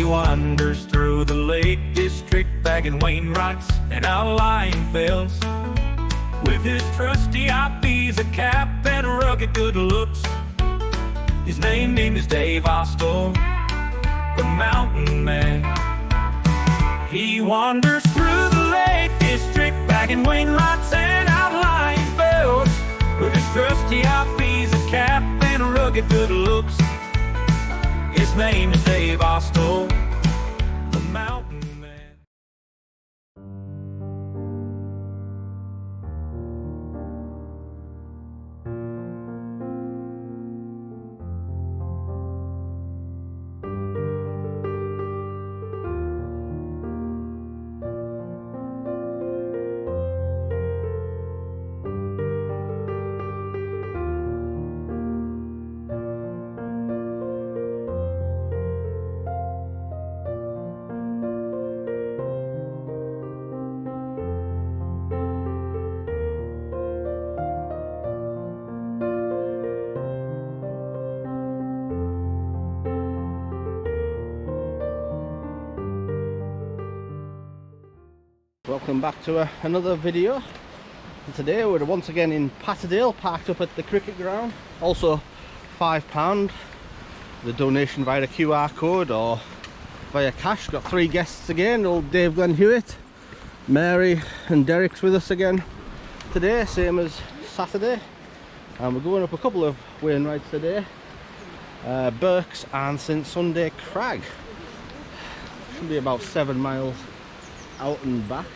wanders through the Lake District, bagging Wainwrights and outlying fells. With his trusty eyepiece, a cap, and rugged good looks, his name is Dave Ostor, the Mountain Man. He wanders through the Lake District, bagging Wainwrights and outlying fells. With his trusty eyepiece, a cap, and rugged good looks, his name is Dave Ostor, the Mountain Man. Welcome back to another video. And today we're once again in Patterdale, parked up at the cricket ground. Also £5, the donation via a QR code or via cash. Got 3 guests again, old Dave, Glenn, Hewitt, Mary and Derek's with us again today, same as Saturday. And we're going up a couple of Wainwrights today, Birks and Sunday Crag. Should be about 7 miles out and back.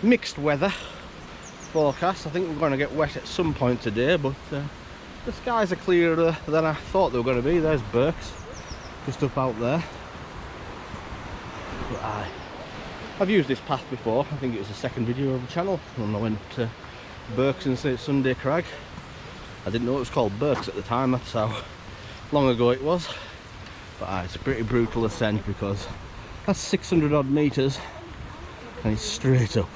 Mixed weather forecast. I think we're going to get wet at some point today, but the skies are clearer than I thought they were going to be. There's Birks just up out there. But I've used this path before. I think it was the second video of the channel when I went to Birks and Sunday Crag. I didn't know it was called Birks at the time, that's how long ago it was. But it's a pretty brutal ascent because that's 600 odd metres and it's straight up.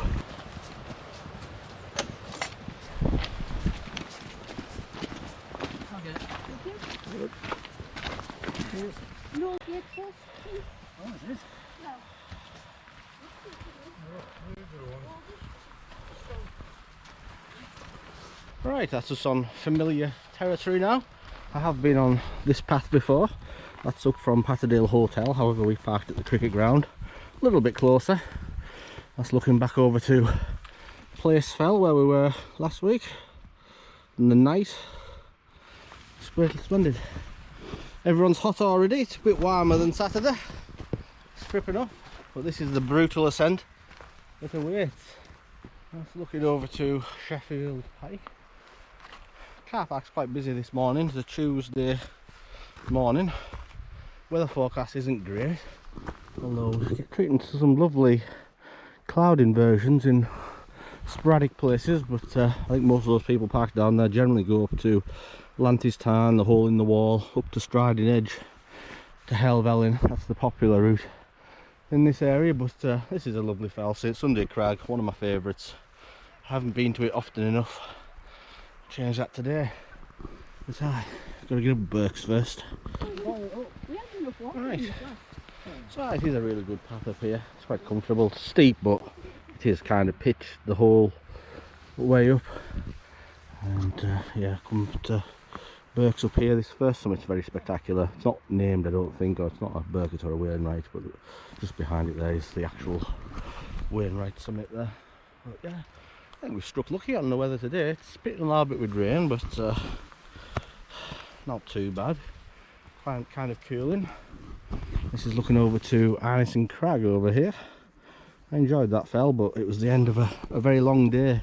Right, that's us on familiar territory now. I have been on this path before. That's up from Patterdale Hotel, however we parked at the cricket ground a little bit closer. That's looking back over to Placefell where we were last week in the night. Splendid. Everyone's hot already. It's a bit warmer than Saturday. It's tripping up, but this is the brutal ascent that awaits. That's looking over to Gavel Pike. Car park's quite busy this morning. It's a Tuesday morning. Weather forecast isn't great, although we get treating to some lovely cloud inversions in sporadic places, but I think most of those people parked down there generally go up to Lantis Tarn, the Hole in the Wall, up to Striding Edge, to Helvellyn. That's the popular route in this area, but this is a lovely fell. Sunday Crag, one of my favourites. I haven't been to it often enough. Change that today. But got to get up Birks first. Right. So it is a really good path up here. It's quite comfortable, steep, but it is kind of pitched the whole way up. And yeah, come to Birks up here. This first summit's very spectacular. It's not named, I don't think, or it's not a Birket or a Wainwright, but just behind it there is the actual Wainwright summit there. But yeah, I think we've struck lucky on the weather today. It's spitting a little bit with rain, but not too bad. Kind of cooling. This is looking over to Ascent Crag over here. I enjoyed that fell, but it was the end of a very long day.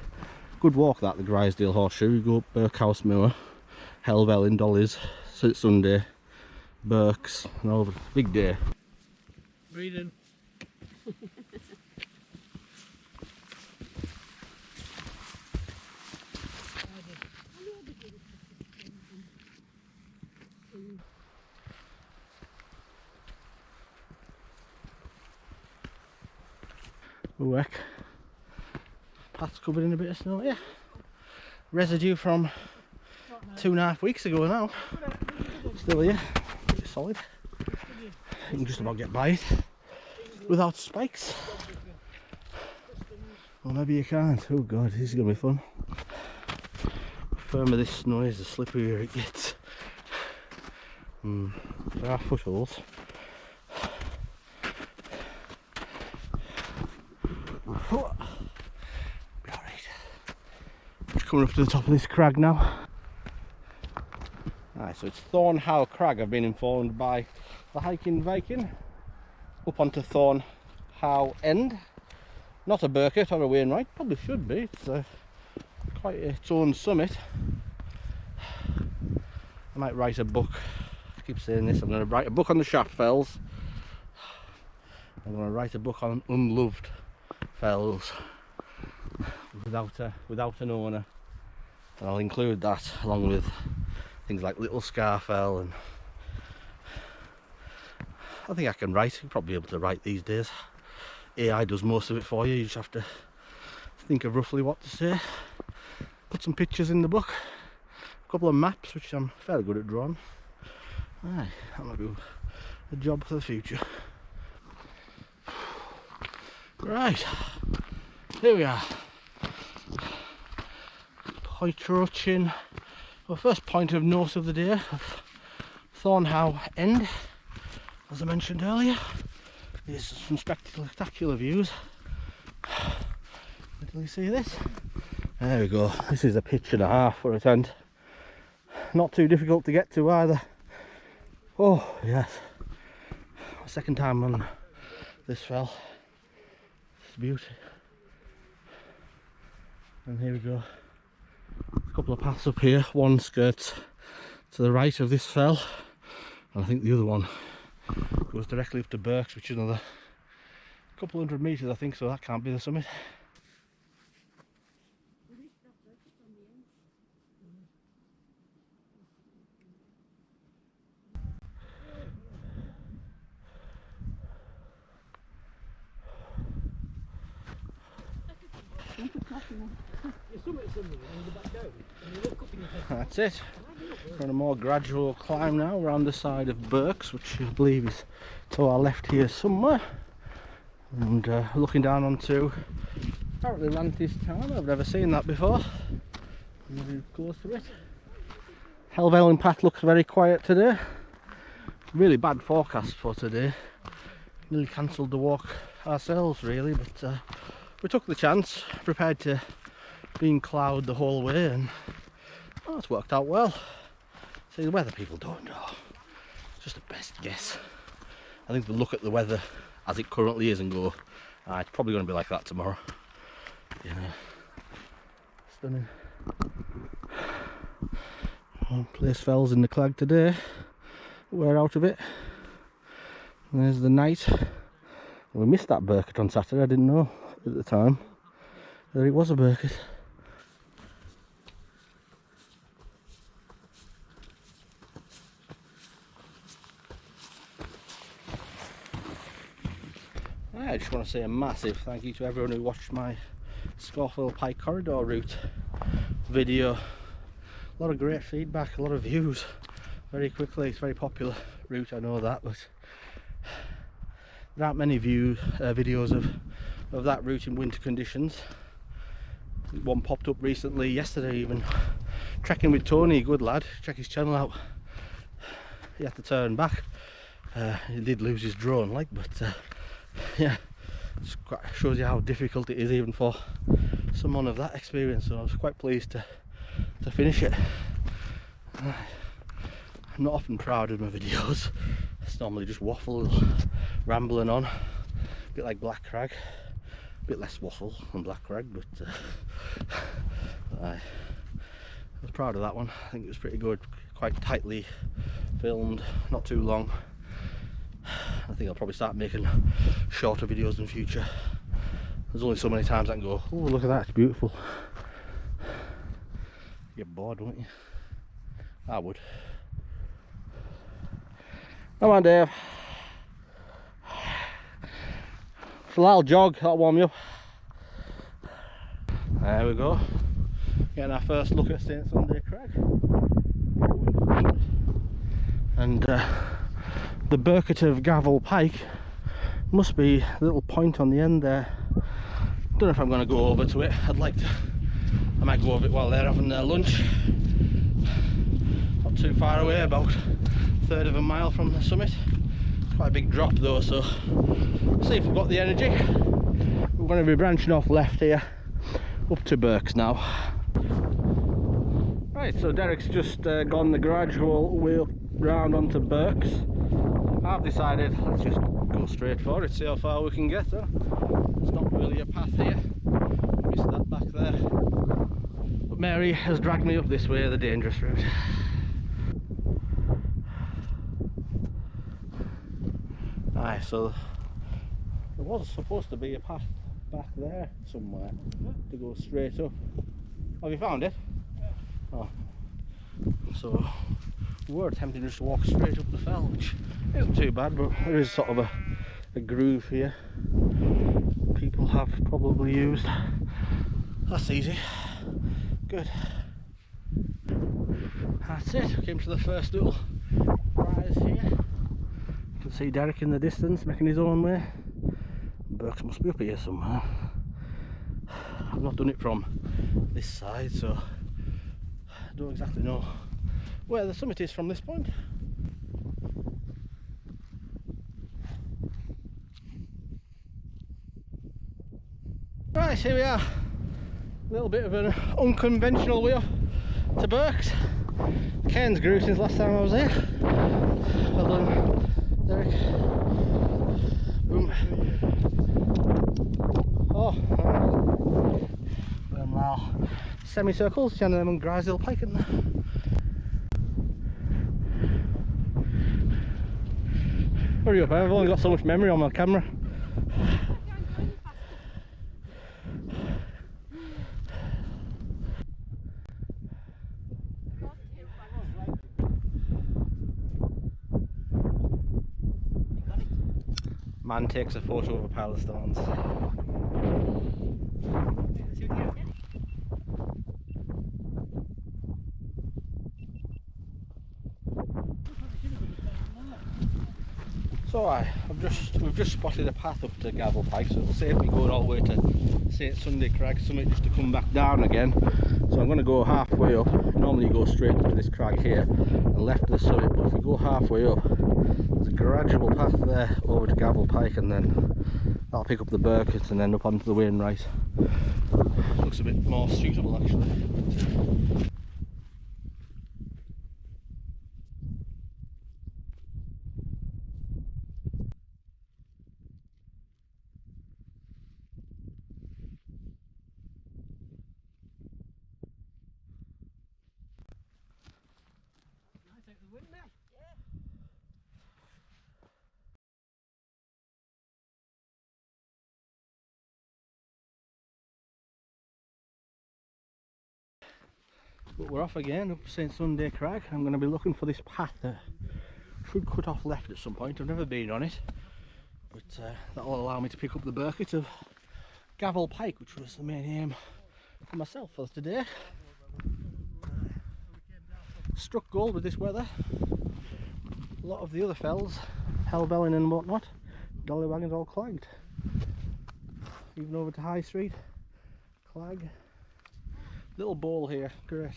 Good walk that, the Grisdale Horseshoe. You go up Birkhouse Moor, Helvellyn, Dolly's, Sunday, Birks, and over. Big day. Breathing. Work. Path's covered in a bit of snow, yeah. Residue from 2.5 weeks ago now. Still here, pretty solid. You can just about get by it without spikes. Or maybe you can't. Oh god, this is going to be fun. The firmer this snow is, the slipperier it gets. There are footholds. Be alright. Just coming up to the top of this crag now. Alright, so it's Thornhowe Crag, I've been informed by the hiking Viking. Up onto Thornhow End. Not a Birket or a Wainwright, probably should be. It's quite its own summit. I might write a book. I keep saying this, I'm going to write a book on the shaft fells. I'm going to write a book on unloved fells without an owner. And I'll include that along with things like Little Scarfell, and I think I can write. You'll probably be able to write these days. AI does most of it for you. You just have to think of roughly what to say. Put some pictures in the book. A couple of maps, which I'm fairly good at drawing. Aye, that might be a job for the future. Right, here we are. Approaching our first point of note of the day of Thornhow End. As I mentioned earlier, there's some spectacular views. Wait till you see this. There we go. This is a pitch and a half for a tent. Not too difficult to get to either. Oh yes, second time on this fell. It's beauty. And here we go. A couple of paths up here. One skirts to the right of this fell, and I think the other one goes directly up to Birks, which is another couple hundred metres I think, so that can't be the summit. That's it. We're on a more gradual climb now around the side of Birks, which I believe is to our left here somewhere. And looking down onto apparently Lantis Town. I've never seen that before. Maybe close to it. Helvellyn Path looks very quiet today. Really bad forecast for today. Nearly cancelled the walk ourselves really, but we took the chance, prepared to be in cloud the whole way, and oh, it's worked out well. See, the weather people don't know. It's just a best guess. I think they'll look at the weather as it currently is and go, it's probably going to be like that tomorrow. You know, stunning. Place fells in the Clag today. We're out of it. And there's the night. We missed that Birket on Saturday. I didn't know at the time that it was a Birket. I just want to say a massive thank you to everyone who watched my Gavel Pike corridor route video. A lot of great feedback, a lot of views very quickly. It's a very popular route, I know that, but there aren't many videos of that route in winter conditions. One popped up recently, yesterday even, trekking with Tony, good lad. Check his channel out. He had to turn back. He did lose his drone, like, but yeah, it shows you how difficult it is even for someone of that experience. So I was quite pleased to finish it. I'm not often proud of my videos. It's normally just waffle, rambling on, a bit like Black Crag, a bit less waffle than Black Crag, but I was proud of that one. I think it was pretty good, quite tightly filmed, not too long. I think I'll probably start making shorter videos in future. There's only so many times I can go, oh look at that, it's beautiful. You get bored, won't you? I would. Come on, Dave. It's a little jog, that'll warm you up. There we go. Getting our first look at Sunday Crag. And the Birket of Gavel Pike. Must be a little point on the end there. Don't know if I'm going to go over to it. I might go over it while they're having their lunch. Not too far away, about a third of a mile from the summit. It's quite a big drop though, so we'll see if we've got the energy. We're going to be branching off left here up to Birks now. Right, so Derek's just gone the gradual way up round onto Birks. I've decided let's just go straight for it, see how far we can get. Huh? There's not really a path here. Missed that back there. But Mary has dragged me up this way, the dangerous route. Aye, so there was supposed to be a path back there somewhere to go straight up. Have you found it? Yeah. Oh. So we were attempting just to walk straight up the fell, which isn't too bad, but there is sort of a groove here people have probably used. That's easy. Good. That's it. We came to the first little rise here. You can see Derek in the distance making his own way. Birks must be up here somewhere. I've not done it from this side, so I don't exactly know where the summit is from this point. Right, here we are. A little bit of an unconventional way up to Birks. Cairns grew since last time I was here. Well done, Derek. Boom. Oh, well, now semicircles, down them on Gavel Pike, isn't there? Hurry up, I've only got so much memory on my camera. Man takes a photo of a pile of stones. So we've just spotted a path up to Gavel Pike, so it'll save me going all the way to St Sunday Crag summit just to come back down again. So I'm going to go halfway up. Normally you go straight up to this crag here and left to the summit, but if you go halfway up, there's a gradual path there over to Gavel Pike, and then I'll pick up the Birket and then up onto the Wainwright. Looks a bit more suitable actually. But we're off again up St Sunday Crag. I'm going to be looking for this path that should cut off left at some point. I've never been on it, but that will allow me to pick up the Birket of Gavel Pike, which was the main aim for myself for today. Struck gold with this weather. A lot of the other fells, Helvellyn and whatnot, Dollywagon's all clagged. Even over to High Street, clag. Little bowl here, great.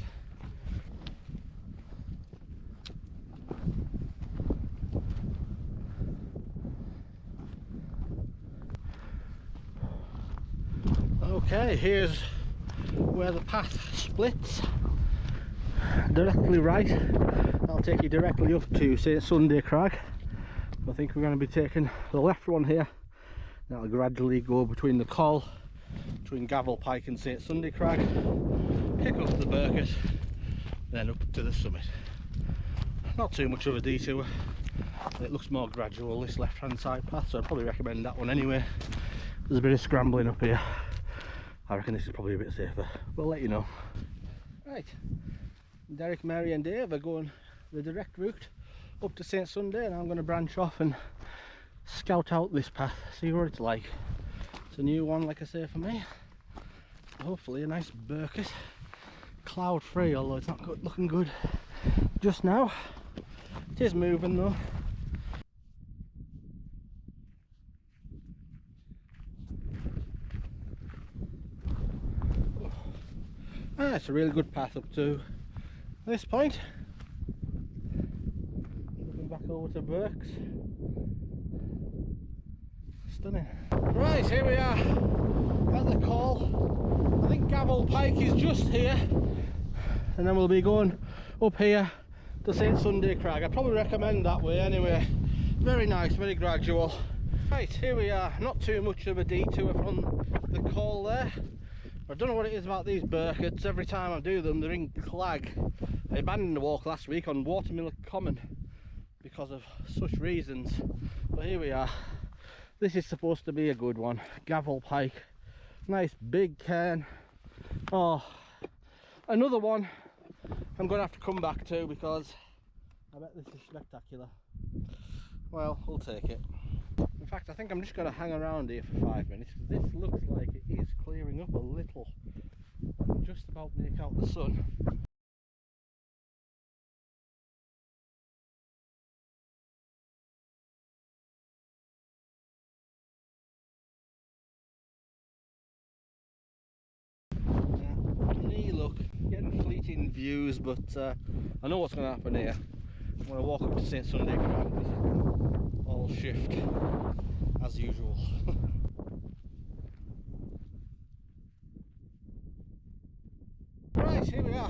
Okay, here's where the path splits. Directly right, that'll take you directly up to St Sunday Crag. I think we're going to be taking the left one here. That'll gradually go between the col, between Gavel Pike and St Sunday Crag, pick up the Birket, then up to the summit. Not too much of a detour. It looks more gradual, this left hand side path, so I'd probably recommend that one anyway. There's a bit of scrambling up here. I reckon this is probably a bit safer. We'll let you know. Right, Derek, Mary and Dave are going the direct route up to St Sunday, and I'm going to branch off and scout out this path, see what it's like. It's a new one, like I say, for me. Hopefully a nice Birket, cloud free, although it's not looking good just now. It is moving though. It's a really good path up to this point. Looking back over to Birks. Stunning. Right, here we are at the call. I think Gavel Pike is just here, and then we'll be going up here to St Sunday Crag. I'd probably recommend that way anyway. Very nice, very gradual. Right, here we are. Not too much of a detour from the call there. I don't know what it is about these Birkets. Every time I do them, they're in clag. I abandoned the walk last week on Watermill Common because of such reasons. But here we are. This is supposed to be a good one. Gavel Pike. Nice big cairn. Oh, another one I'm going to have to come back to because I bet this is spectacular. Well, we'll take it. In fact, I think I'm just going to hang around here for 5 minutes because this looks like it is clearing up a little. Just about make out the sun. Look, getting fleeting views, but I know what's going to happen here. I'm going to walk up to St Sunday Crag. This is going to all shift as usual. Right, here we are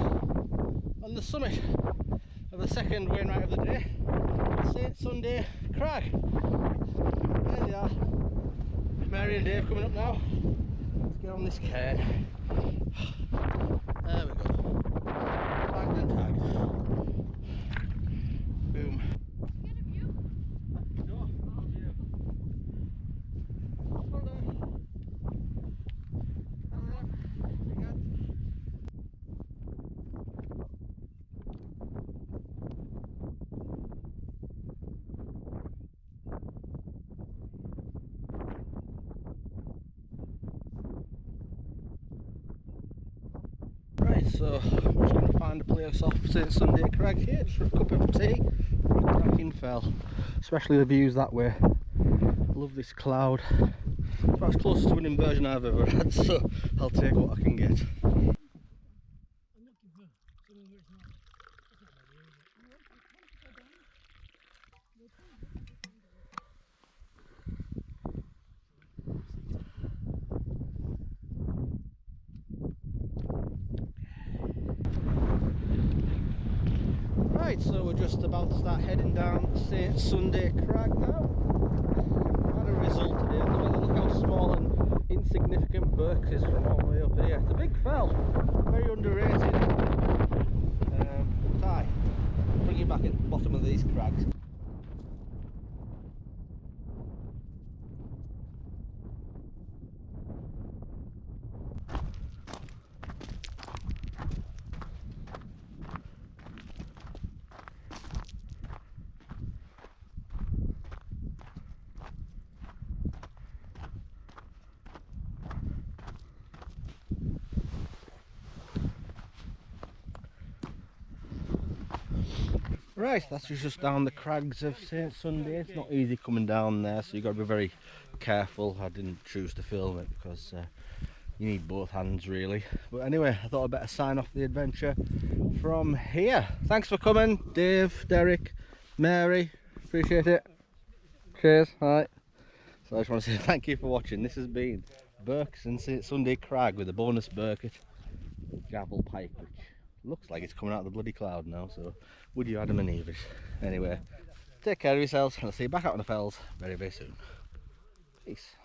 on the summit of the second wainwright of the day, St Sunday Crag. There they are. Mary and Dave coming up now. Let's get on this cairn. There we go. Bagged and tagged. Boom. Get a view? No. Oh, yeah. Hold on. Right, so I'm just going to find a place off St Sunday Crag here, just for a cup of tea. Cracking fell, especially the views that way. Love this cloud. It's about as close to an inversion I've ever had, so I'll take what I can get. Right, so we're just about to start heading down St Sunday Crag now. Had a result today on the weather. Look how small and insignificant Birks is from all the way up here. It's a big fell, very underrated. Bring you back at the bottom of these crags. Right, that's just down the crags of St Sunday. It's not easy coming down there, so you've got to be very careful. I didn't choose to film it because you need both hands really. But anyway, I thought I'd better sign off the adventure from here. Thanks for coming, Dave, Derek, Mary, appreciate it. Cheers, alright. So I just want to say thank you for watching. This has been Birks and St Sunday Crag with a bonus Birket, Gavel Pike, which looks like it's coming out of the bloody cloud now, so would you Adam and Eve? Anyway, take care of yourselves and I'll see you back out on the fells very, very soon. Peace.